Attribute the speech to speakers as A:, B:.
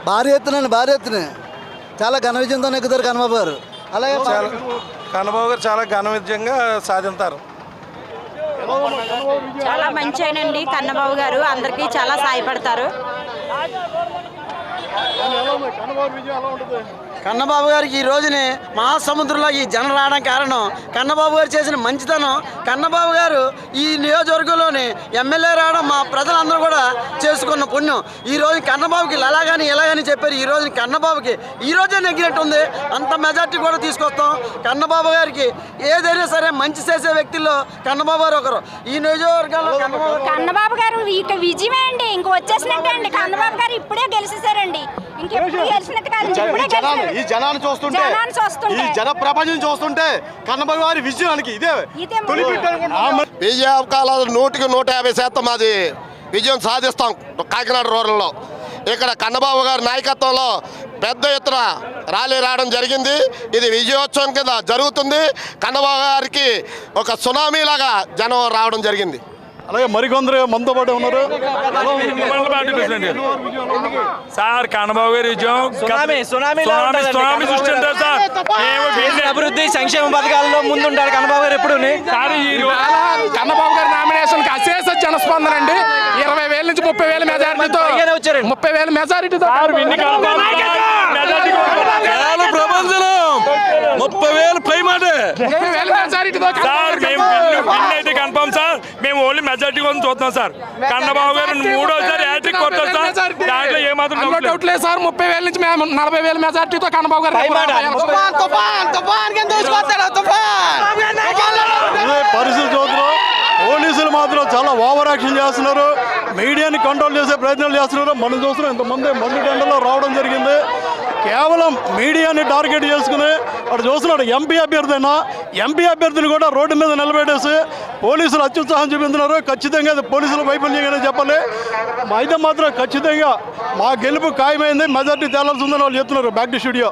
A: భారీ ఎత్తున చాలా ఘన విజయంతో నెగ్గుతారు కన్నబాబు గారు. అలాగే
B: కన్నబాబు గారు చాలా ఘన విజయంగా సాధించారు.
C: చాలా మంచి అయినండి కన్నబాబు గారు, అందరికీ చాలా సాయపడతారు.
D: కన్నబాబు గారికి ఈ రోజుని మహాసముద్రంలో ఈ జనం రావడం కారణం కన్నబాబు గారు చేసిన మంచితనం. కన్నబాబు గారు ఈ నియోజకవర్గంలోని ఎమ్మెల్యే రావడం మా ప్రజలందరూ కూడా చేసుకున్న పుణ్యం. ఈ రోజు కన్నబాబుకి ఎలాగని ఎలాగని చెప్పారు. ఈ రోజు కన్నబాబుకి ఈ రోజే నెగ్గినట్టు ఉంది. అంత మెజార్టీ కూడా తీసుకొస్తాం. కన్నబాబు గారికి ఏదైనా సరే మంచి చేసే వ్యక్తుల్లో కన్నబాబు గారు ఒకరు. ఈ నియోజకవర్గంలో
C: కన్నబాబు గారు ఇక విజయమే అండి, ఇంక వచ్చేసినట్టే అండి. కన్నబాబు గారు ఇప్పుడే గెలిచేశారండి, ఇంకెప్పుడు గెలిచినట్టు కాదు.
E: ఈ జనాన్ని చూస్తుంటే, ఈ జన ప్రపంచం చూస్తుంటే కన్నబాబు గారి విజయానికి ఇదే
F: విజయ అవకాశాలు 100% మాది విజయం సాధిస్తాం. కాకినాడ రూరల్లో ఇక్కడ కన్నబాబు గారి నాయకత్వంలో పెద్ద ఎత్తున ర్యాలీ రావడం జరిగింది. ఇది విజయోత్సవం కింద జరుగుతుంది. కన్నబాబు గారికి ఒక సునామీలాగా జనం రావడం జరిగింది.
E: అలాగే మరికొందరు మనతో పాటు ఉన్నారు.
G: సార్ కన్నబాబు గారి విజయం అభివృద్ధి సంక్షేమ పథకాల్లో ముందుంటారు కన్నబాబు గారు ఎప్పుడు.
H: కన్నబాబు గారి నామినేషన్ అశేష జనస్పందన అండి. 20,000 నుంచి 30,000 మెజారిటీతో 30,000 మెజారిటీతో
G: 30,000 పై మాట
H: మెజారిటీతో
G: అయితే కన్ఫర్మ్ సార్. మేము ఓన్లీ మెజారిటీ కోసం చూస్తున్నాం సార్. కన్నబాబు గారు 3వ హ్యాట్రిక్ కొట్టారు సార్. దాంట్లో ఏమాత్రం
H: డౌట్ లేదు సార్. 30,000 నుంచి 40,000 మెజారిటీతో కన్నబాబు గారు
E: పరిస్థితి చూస్తున్నాం. పోలీసులు మాత్రం చాలా ఓవర్ యాక్షన్ చేస్తున్నారు. మీడియాని కంట్రోల్ చేసే ప్రయత్నాలు చేస్తున్నారు. మనం చూస్తున్నాం ఇంతమంది మందు టెండర్లో రావడం జరిగింది. కేవలం మీడియాని టార్గెట్ చేసుకుని అటు చూస్తున్నాడు. ఎంపీ అభ్యర్థిని కూడా రోడ్డు మీద నిలబెట్టేసి పోలీసులు అత్యుత్సాహం చూపిస్తున్నారు. ఖచ్చితంగా అది పోలీసుల వైఫల్యంగానే చెప్పాలి. అయితే మాత్రం ఖచ్చితంగా మా గెలుపు ఖాయమైంది, మెజార్టీ తేలాల్సి ఉందని వాళ్ళు చెప్తున్నారు. Back to studio.